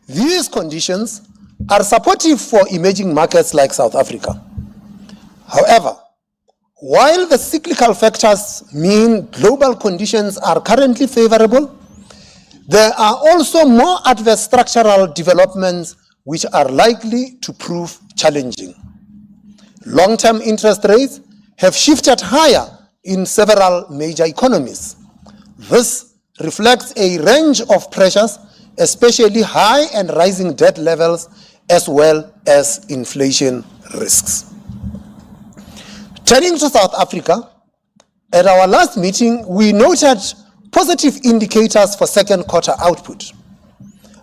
These conditions are supportive for emerging markets like South Africa. However, while the cyclical factors mean global conditions are currently favorable, there are also more adverse structural developments which are likely to prove challenging. Long-term interest rates have shifted higher in several major economies. This reflects a range of pressures, especially high and rising debt levels, as well as inflation risks. Turning to South Africa, at our last meeting, we noted positive indicators for second quarter output.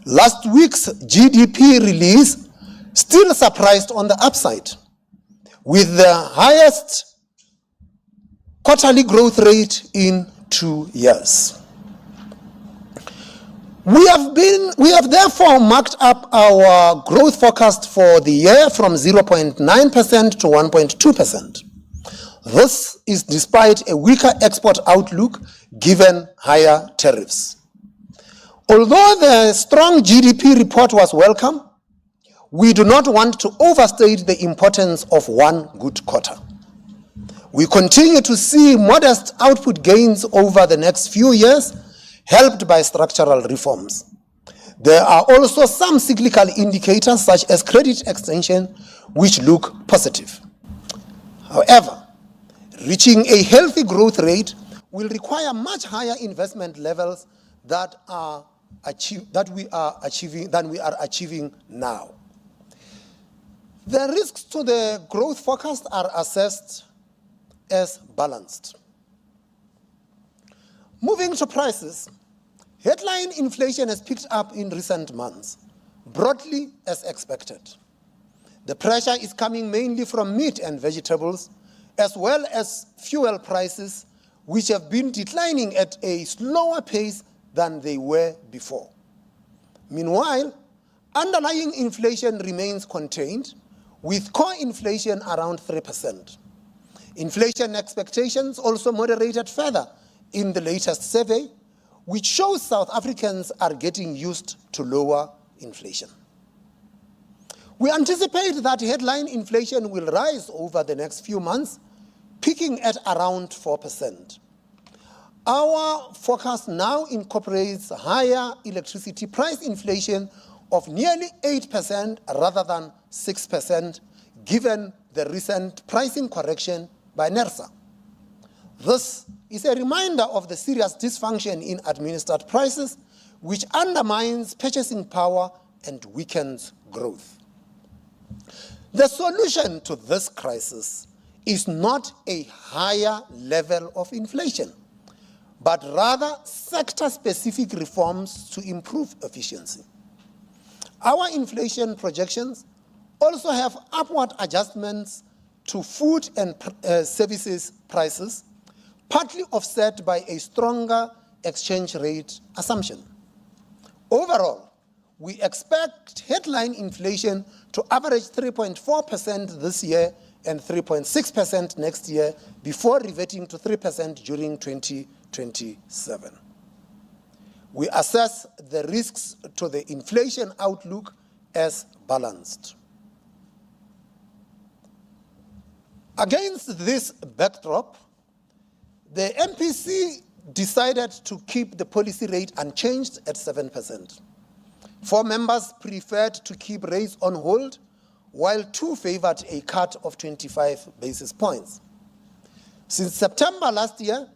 Last week's GDP release still surprised on the upside, with the highest quarterly growth rate in 2 years. We have therefore marked up our growth forecast for the year from 0.9% to 1.2%. This is despite a weaker export outlook given higher tariffs. Although the strong GDP report was welcome, we do not want to overstate the importance of one good quarter. We continue to see modest output gains over the next few years, helped by structural reforms. There are also some cyclical indicators, such as credit extension, which look positive. However, reaching a healthy growth rate will require much higher investment levels than we are achieving now. The risks to the growth forecast are assessed as balanced. Moving to prices, headline inflation has picked up in recent months, broadly as expected. The pressure is coming mainly from meat and vegetables, as well as fuel prices, which have been declining at a slower pace than they were before. Meanwhile, underlying inflation remains contained, with core inflation around 3%. Inflation expectations also moderated further in the latest survey, which shows South Africans are getting used to lower inflation. We anticipate that headline inflation will rise over the next few months, peaking at around 4%. Our forecast now incorporates higher electricity price inflation of nearly 8% rather than 6%, given the recent pricing correction by NERSA. This is a reminder of the serious dysfunction in administered prices, which undermines purchasing power and weakens growth. The solution to this crisis is not a higher level of inflation, but rather sector-specific reforms to improve efficiency. Our inflation projections also have upward adjustments to food and services prices, partly offset by a stronger exchange rate assumption. Overall, we expect headline inflation to average 3.4% this year and 3.6% next year, before reverting to 3% during 2027. We assess the risks to the inflation outlook as balanced. Against this backdrop, the MPC decided to keep the policy rate unchanged at 7%. 4 members preferred to keep rates on hold, while 2 favored a cut of 25 basis points. Since September last year,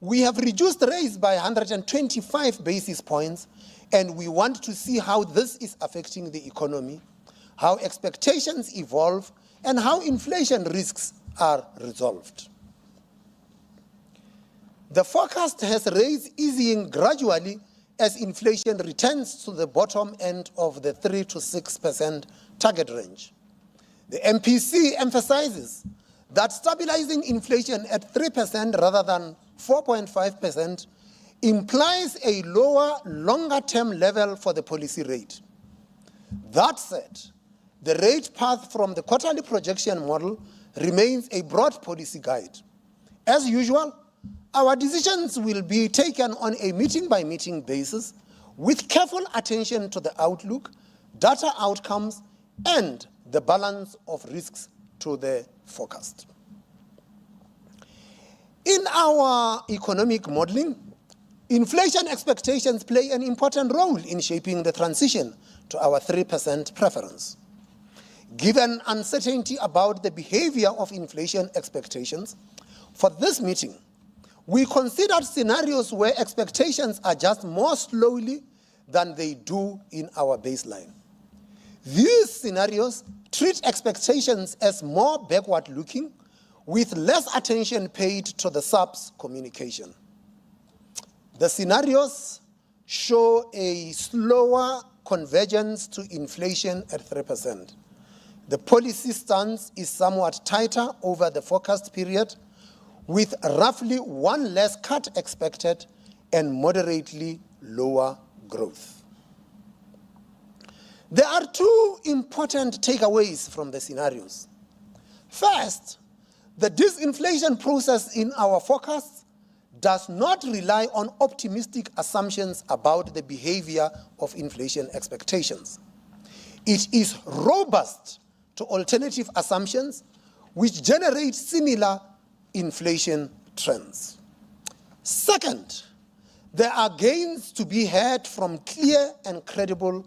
we have reduced rates by 125 basis points, and we want to see how this is affecting the economy, how expectations evolve, and how inflation risks are resolved. The forecast has rates easing gradually as inflation returns to the bottom end of the 3 to 6% target range. The MPC emphasizes that stabilizing inflation at 3% rather than 4.5% implies a lower, longer-term level for the policy rate. That said, the rate path from the quarterly projection model remains a broad policy guide. As usual, our decisions will be taken on a meeting-by-meeting basis, with careful attention to the outlook, data outcomes, and the balance of risks to the forecast. In our economic modeling, inflation expectations play an important role in shaping the transition to our 3% preference. Given uncertainty about the behavior of inflation expectations, for this meeting, we considered scenarios where expectations adjust more slowly than they do in our baseline. These scenarios treat expectations as more backward-looking, with less attention paid to the SARB's communication. The scenarios show a slower convergence to inflation at 3%. The policy stance is somewhat tighter over the forecast period, with roughly one less cut expected and moderately lower growth. There are two important takeaways from the scenarios. First, the disinflation process in our forecasts does not rely on optimistic assumptions about the behavior of inflation expectations. It is robust to alternative assumptions which generate similar inflation trends. Second, there are gains to be had from clear and credible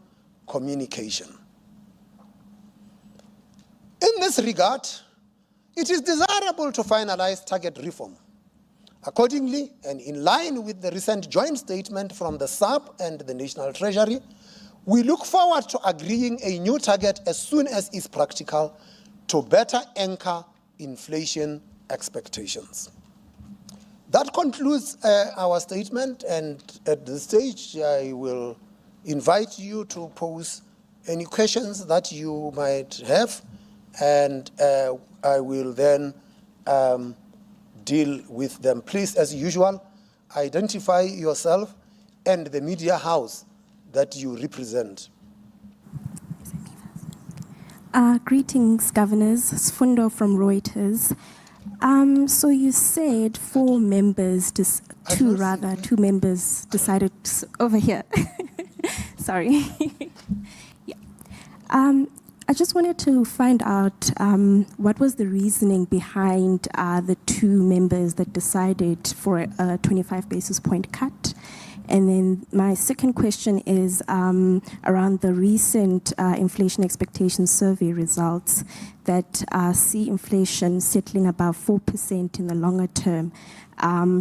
communication. In this regard, it is desirable to finalize target reform. Accordingly, and in line with the recent joint statement from the SARB and the National Treasury, we look forward to agreeing a new target as soon as is practical to better anchor inflation expectations. That concludes our statement, and at this stage, I will invite you to pose any questions that you might have, and I will then deal with them. Please, as usual, identify yourself and the media house that you represent. Greetings, governors. Sfundo from Reuters. So you said two members decided over here. Sorry. Yeah. I just wanted to find out what was the reasoning behind the two members that decided for a 25 basis point cut. And then my second question is around the recent inflation expectation survey results that see inflation settling above 4% in the longer term.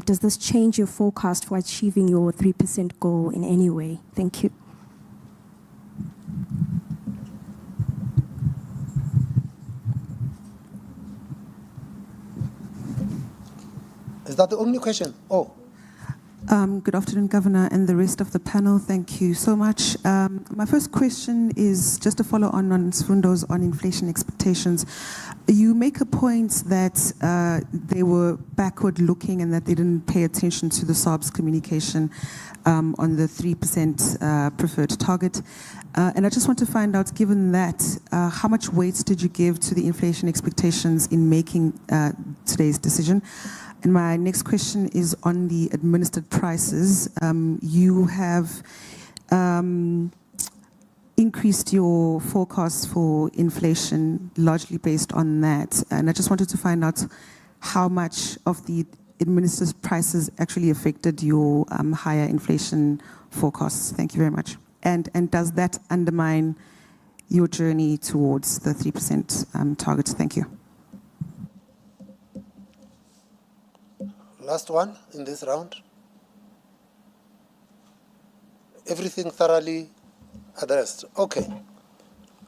Does this change your forecast for achieving your 3% goal in any way? Thank you. Is that the only question? Oh. Good afternoon, Governor, and the rest of the panel. Thank you so much. My first question is just to follow on Sfundo's on inflation expectations. You make a point that they were backward-looking and that they didn't pay attention to the SARB's communication on the 3% preferred target. And I just want to find out, given that, how much weight did you give to the inflation expectations in making today's decision? And my next question is on the administered prices. You have increased your forecast for inflation largely based on that. And I just wanted to find out how much of the administered prices actually affected your higher inflation forecasts. Thank you very much. And does that undermine your journey towards the 3% target? Thank you. Last one in this round. Everything thoroughly addressed. Okay.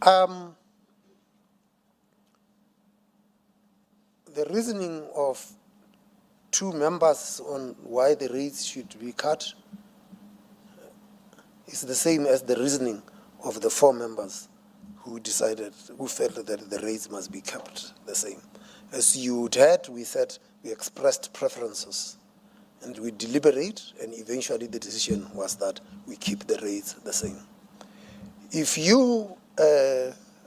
The reasoning of two members on why the rates should be cut is the same as the reasoning of the four members who felt that the rates must be kept the same. As you heard, we said we expressed preferences and we deliberate, and eventually the decision was that we keep the rates the same. If you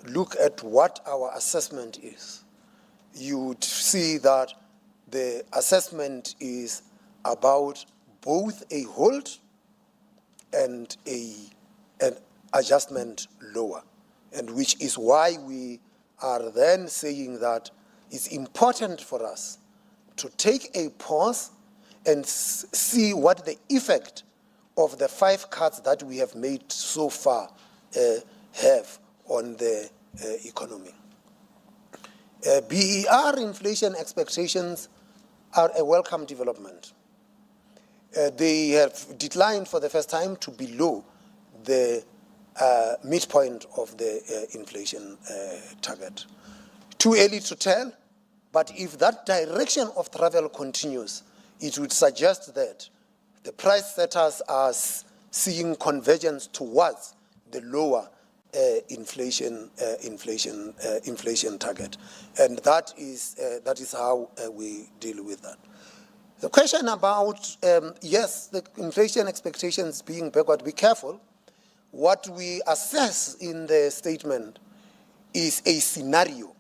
look at what our assessment is, you would see that the assessment is about both a hold and an adjustment lower. And which is why we are then saying that it's important for us to take a pause and see what the effect of the 5 cuts that we have made so far have on the economy. BER inflation expectations are a welcome development. They have declined for the first time to below the midpoint of the inflation target. Too early to tell, but if that direction of travel continues, it would suggest that the price setters are seeing convergence towards the lower inflation target, and that is how we deal with that. The question about yes, the inflation expectations being backward. Be careful. What we assess in the statement is a scenario.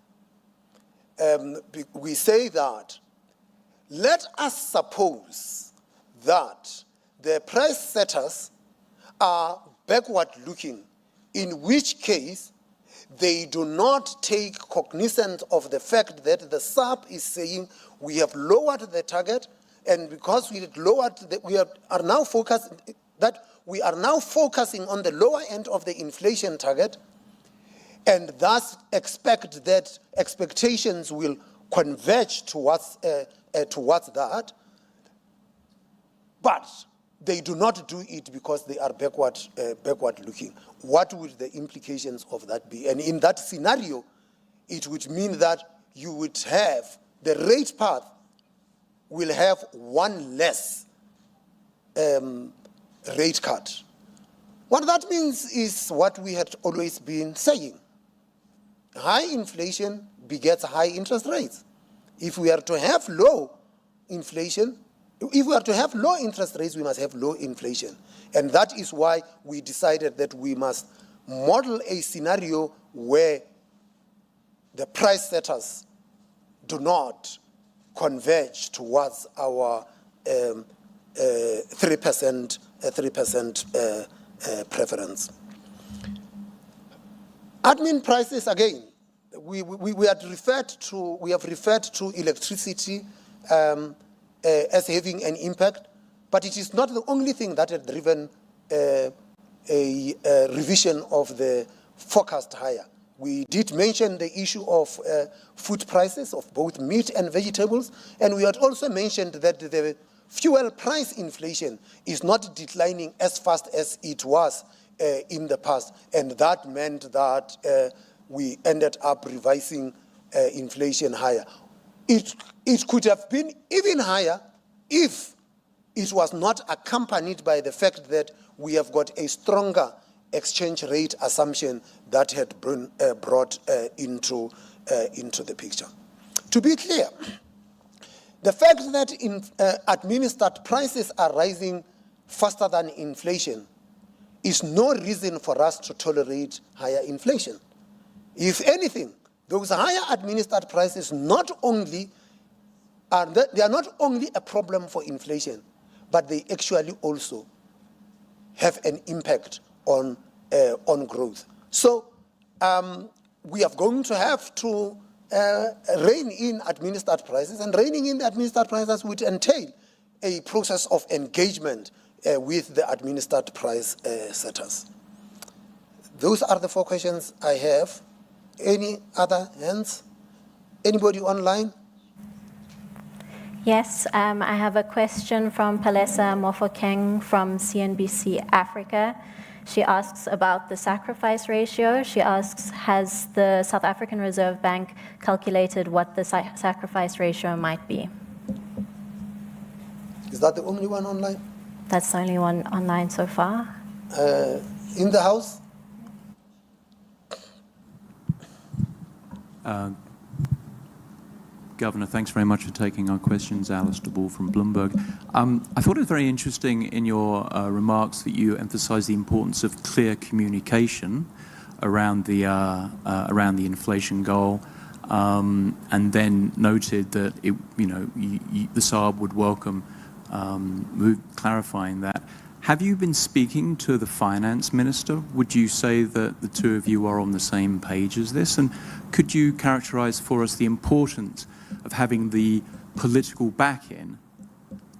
We say that let us suppose that the price setters are backward looking, in which case they do not take cognizance of the fact that the SARB is saying we have lowered the target, and because we had lowered, we are now focusing on the lower end of the inflation target, and thus expect that expectations will converge towards that, but they do not do it because they are backward looking. What would the implications of that be? And in that scenario, it would mean that you would have the rate path will have one less rate cut. What that means is what we had always been saying. High inflation begets high interest rates. If we are to have low inflation, if we are to have low interest rates, we must have low inflation. And that is why we decided that we must model a scenario where the price setters do not converge towards our 3% preference. Admin prices, again, we have referred to electricity as having an impact, but it is not the only thing that had driven a revision of the forecast higher. We did mention the issue of food prices of both meat and vegetables, and we had also mentioned that the fuel price inflation is not declining as fast as it was in the past, and that meant that we ended up revising inflation higher. It could have been even higher if it was not accompanied by the fact that we have got a stronger exchange rate assumption that had been brought into the picture. To be clear, the fact that administered prices are rising faster than inflation is no reason for us to tolerate higher inflation. If anything, those higher administered prices they are not only a problem for inflation, but they actually also have an impact on growth. So we are going to have to rein in administered prices, and reining in the administered prices would entail a process of engagement with the administered price setters. Those are the 4 questions I have. Any other hands? Anybody online? Yes, I have a question from Palesa Mofokeng from CNBC Africa. She asks about the sacrifice ratio. She asks, has the South African Reserve Bank calculated what the sacrifice ratio might be? Is that the only one online? That's the only one online so far. In the House? Governor, thanks very much for taking our questions. Alistair Ball from Bloomberg. I thought it was very interesting in your remarks that you emphasised the importance of clear communication around the inflation goal, and then noted that the SARB would welcome clarifying that. Have you been speaking to the finance minister? Would you say that the two of you are on the same page as this? And could you characterize for us the importance of having the political back-in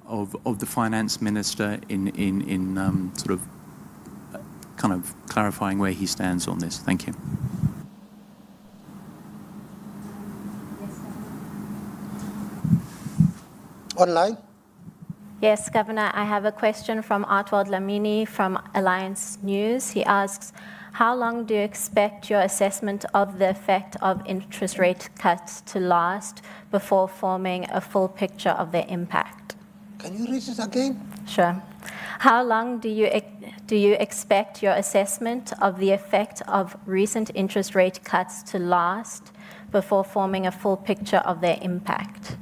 of the finance minister in sort of kind of clarifying where he stands on this? Thank you. Online? Yes, Governor, I have a question from Artwald Lamini from Alliance News. He asks, how long do you expect your assessment of the effect of interest rate cuts to last before forming a full picture of their impact? Can you read it again? Sure. How long do you expect your assessment of the effect of recent interest rate cuts to last before forming a full picture of their impact?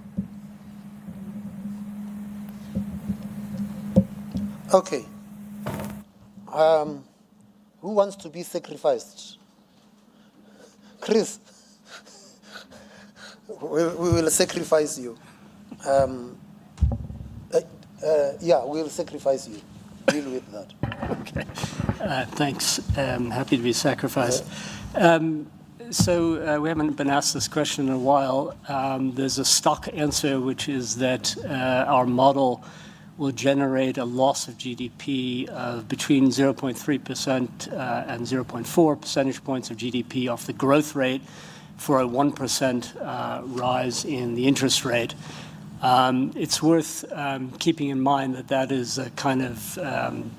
Okay. Who wants to be sacrificed? Chris, we will sacrifice you. Yeah, we'll sacrifice you. Deal with that. Okay. Thanks. Happy to be sacrificed. So we haven't been asked this question in a while. There's a stock answer, which is that our model will generate a loss of GDP of between 0.3% and 0.4 percentage points of GDP off the growth rate for a 1% rise in the interest rate. It's worth keeping in mind that that is a kind of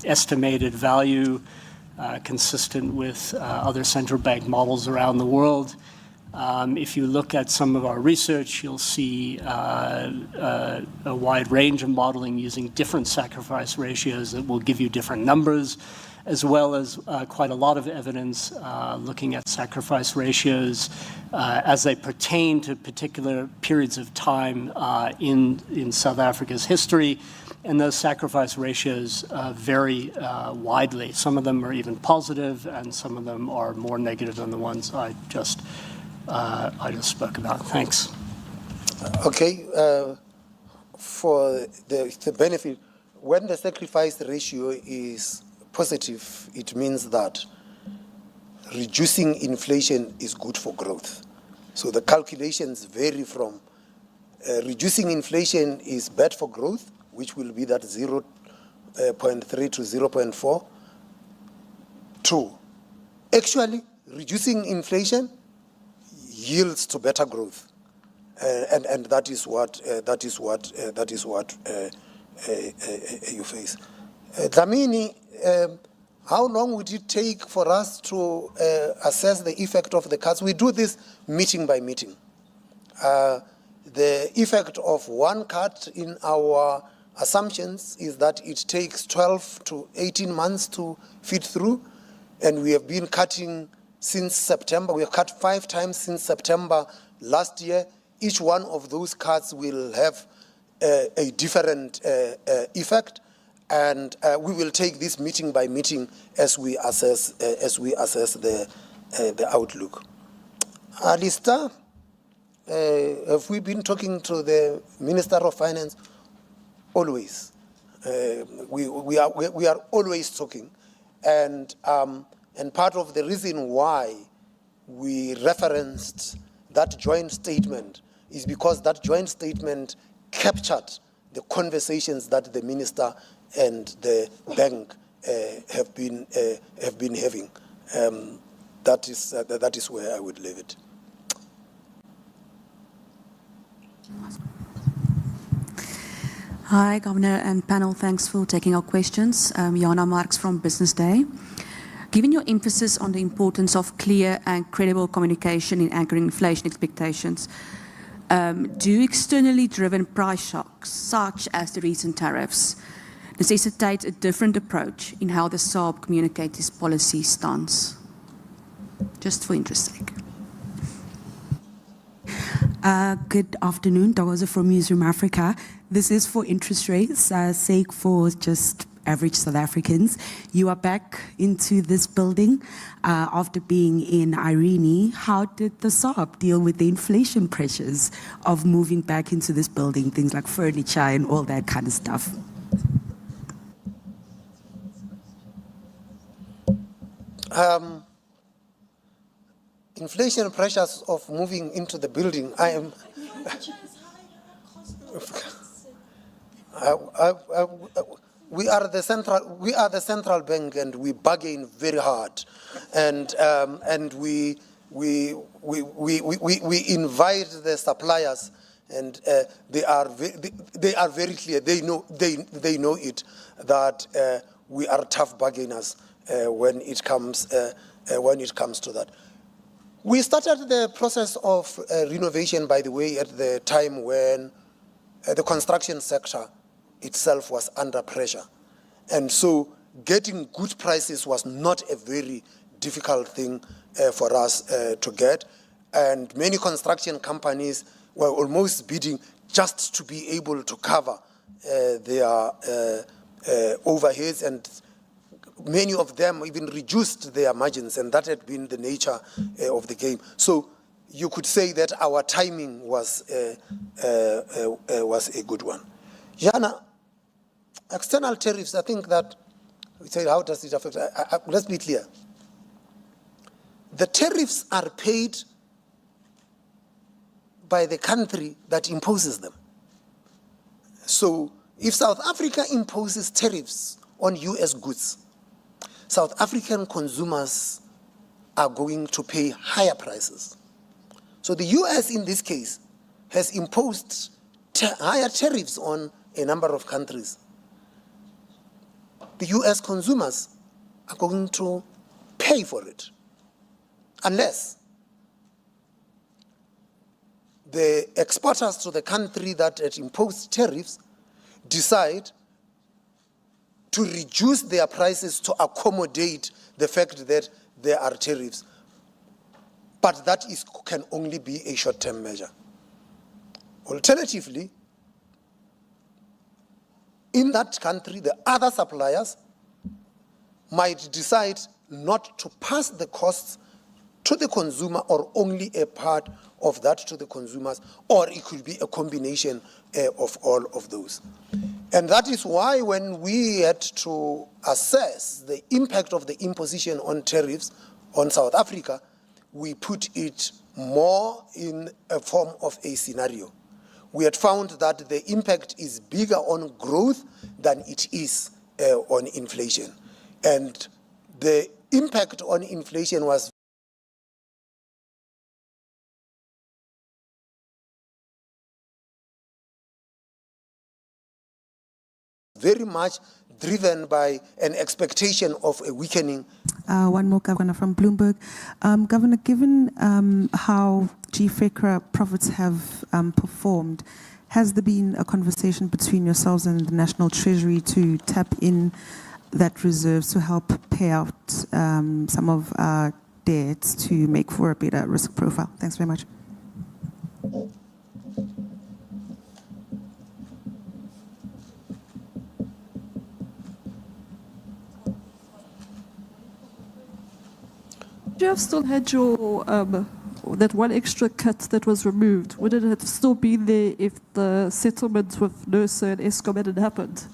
estimated value consistent with other central bank models around the world. If you look at some of our research, you'll see a wide range of modeling using different sacrifice ratios that will give you different numbers, as well as quite a lot of evidence looking at sacrifice ratios as they pertain to particular periods of time in South Africa's history. And those sacrifice ratios vary widely. Some of them are even positive, and some of them are more negative than the ones I just spoke about. Thanks. Okay. For the benefit, when the sacrifice ratio is positive, it means that reducing inflation is good for growth. So the calculations vary from reducing inflation is bad for growth, which will be that 0.3 to 0.4, to actually reducing inflation yields to better growth, and that is what you face. Dlamini, how long would it take for us to assess the effect of the cuts? We do this meeting by meeting. The effect of one cut in our assumptions is that it takes 12 to 18 months to feed through, and we have been cutting since September. We have cut 5 times since September last year. Each one of those cuts will have a different effect, and we will take this meeting by meeting as we assess the outlook. Alistair, have we been talking to the Minister of Finance? Always. We are always talking, and part of the reason why we referenced that joint statement is because that joint statement captured the conversations that the minister and the bank have been having. That is where I would leave it. Hi, Governor and panel. Thanks for taking our questions. Jana Marks from Business Day. Given your emphasis on the importance of clear and credible communication in anchoring inflation expectations, do externally driven price shocks, such as the recent tariffs, necessitate a different approach in how the SARB communicates its policy stance? Just for interest's sake. Good afternoon, Dawaza from Newsroom Africa. This is for interest rates, sake for just average South Africans. You are back into this building after being in Irene. How did the SARB deal with the inflation pressures of moving back into this building, things like furniture and all that kind of stuff? Inflation pressures of moving into the building. We are the central bank, and we bargain very hard, and we invite the suppliers, and they are very clear. They know it that we are tough bargainers when it comes to that. We started the process of renovation, by the way, at the time when the construction sector itself was under pressure. And so getting good prices was not a very difficult thing for us to get. And many construction companies were almost bidding just to be able to cover their overheads, and many of them even reduced their margins, and that had been the nature of the game. So you could say that our timing was a good one. Jana, external tariffs, I think that, we say, how does it affect? Let's be clear. The tariffs are paid by the country that imposes them. So if South Africa imposes tariffs on US goods, South African consumers are going to pay higher prices. So the US, in this case, has imposed higher tariffs on a number of countries. The US consumers are going to pay for it, unless the exporters to the country that had imposed tariffs decide to reduce their prices to accommodate the fact that there are tariffs. But that can only be a short-term measure. Alternatively, in that country, the other suppliers might decide not to pass the costs to the consumer, or only a part of that to the consumers, or it could be a combination of all of those. And that is why when we had to assess the impact of the imposition on tariffs on South Africa, we put it more in a form of a scenario. We had found that the impact is bigger on growth than it is on inflation. And the impact on inflation was very much driven by an expectation of a weakening. One more, Governor, from Bloomberg. Governor, given how GFECRA profits have performed, has there been a conversation between yourselves and the National Treasury to tap in that reserves to help pay out some of our debts to make for a better risk profile? Thanks very much. Would you have still had your that one extra cut that was removed? Would it have still been there if the settlement with NERSA and Eskom hadn't happened?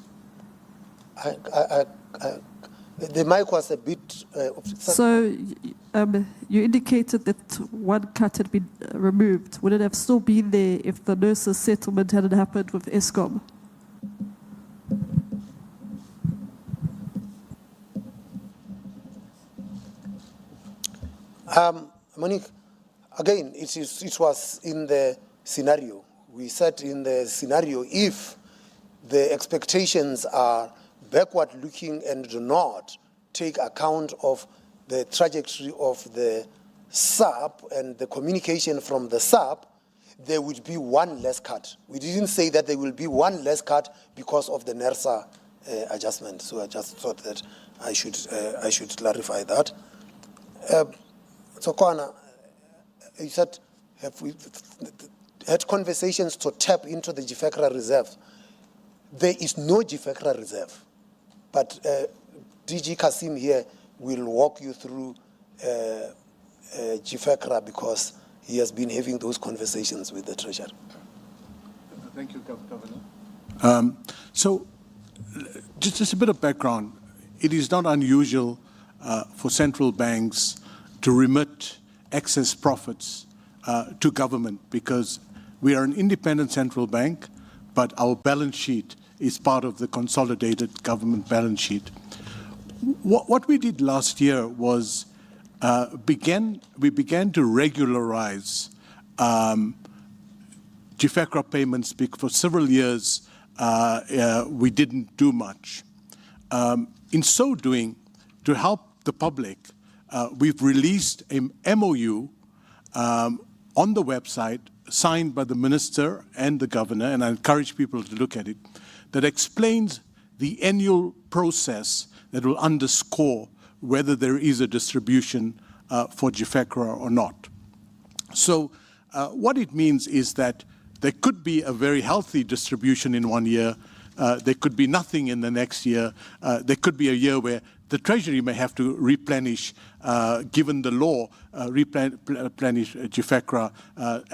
The mic was a bit. So you indicated that one cut had been removed. Would it have still been there if the NERSA settlement hadn't happened with Eskom? Monique, again, it was in the scenario. We said in the scenario, if the expectations are backward-looking and do not take account of the trajectory of the SAP and the communication from the SAP, there would be one less cut. We didn't say that there will be one less cut because of the NERSA adjustment. So I just thought that I should clarify that. So, Kwana, you said, have we had conversations to tap into the GFECRA reserve? There is no GFECRA reserve, but DG Kasim here will walk you through GFECRA because he has been having those conversations with the Treasurer. Thank you, Governor. So, just a bit of background. It is not unusual for central banks to remit excess profits to government, because we are an independent central bank, but our balance sheet is part of the consolidated government balance sheet. What we did last year was we began to regularize GFECRA payments, because for several years we didn't do much. In so doing, to help the public, we've released a MOU on the website signed by the minister and the governor, and I encourage people to look at it, that explains the annual process that will underscore whether there is a distribution for GFECRA or not. So what it means is that there could be a very healthy distribution in one year, there could be nothing in the next year, there could be a year where the Treasury may have to replenish, given the law, replenish GFECRA,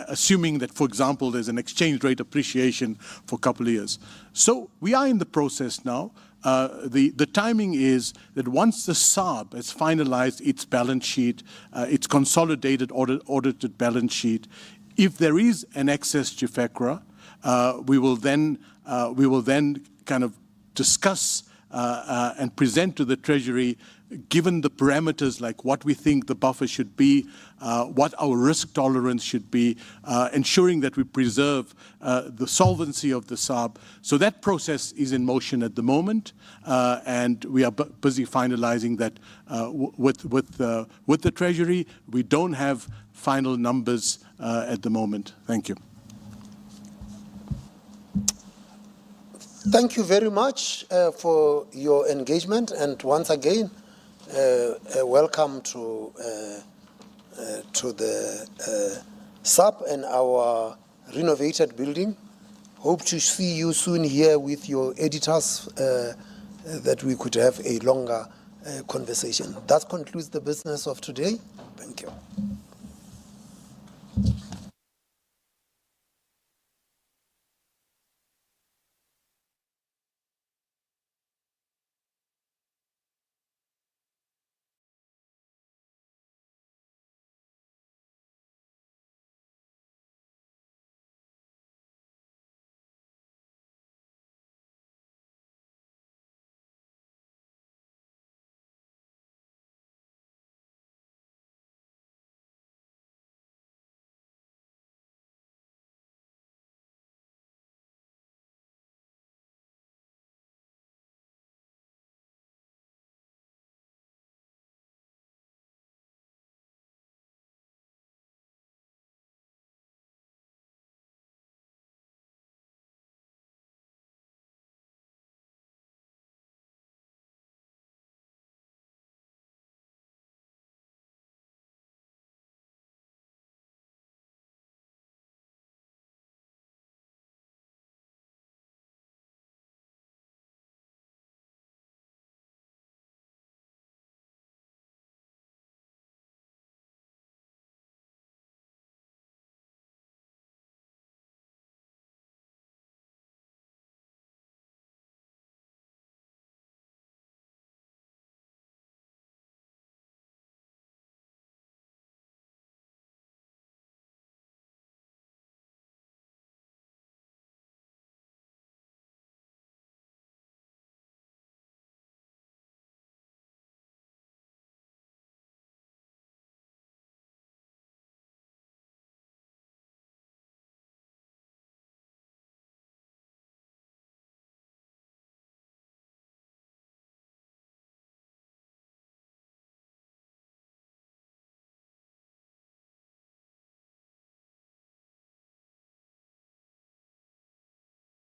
assuming that, for example, there's an exchange rate appreciation for a couple of years. So we are in the process now. The timing is that once the SARB has finalized its balance sheet, its consolidated audited balance sheet, if there is an excess GFECRA, we will then kind of discuss and present to the Treasury, given the parameters like what we think the buffer should be, what our risk tolerance should be, ensuring that we preserve the solvency of the SARB. So that process is in motion at the moment, and we are busy finalizing that with the Treasury. We don't have final numbers at the moment. Thank you. Thank you very much for your engagement, and once again, welcome to the SAP and our renovated building. Hope to see you soon here with your editors, that we could have a longer conversation. That concludes the business of today. Thank you.